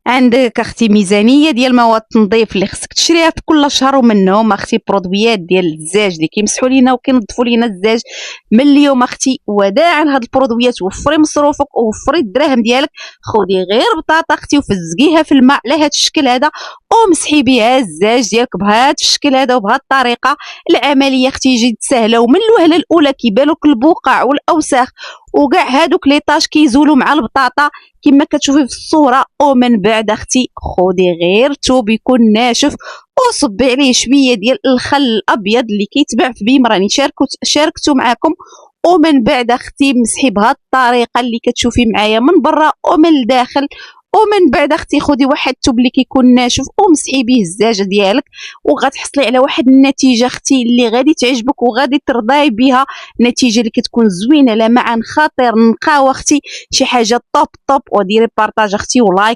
عندك اختي ميزانيه ديال مواد التنظيف اللي خصك تشريها في كل شهر، ومنهم اختي برودويات ديال الزاج اللي كيمسحوا لينا وكينظفوا لينا الزاج من اليوم. اختي وداعا هاد البرودويات، وفري مصروفك ووفري الدراهم ديالك، خدي غير بطاطا اختي وفزقيها في الماء على هاد الشكل هذا، ومسحي بها الزاج ديالك بهاد الشكل هذا وبهاد الطريقه. العمليه اختي جد سهله، ومن الوهله الاولى كيبانوك البقع والاوساخ وكاع هادوك لي طاش كيزولوا مع البطاطا كما كتشوفي في الصوره. ومن بعد اختي خدي غير الثوب يكون ناشف وصبي عليه شويه ديال الخل الابيض اللي كيتباع في بيم، راني شاركته معكم. ومن بعد اختي مسحي بهاد الطريقه اللي كتشوفي معايا من برا ومن الداخل. ومن بعد اختي خدي واحد الثوب اللي كيكون ناشف ومسحي به الزاجه ديالك، وغتحصلي على واحد النتيجه اختي اللي غادي تعجبك وغادي ترضاي بها. نتيجه اللي كتكون زوينه، لمعان خطير، نقاوه اختي، شي حاجه طوب طوب. وديري بارطاج اختي ولايك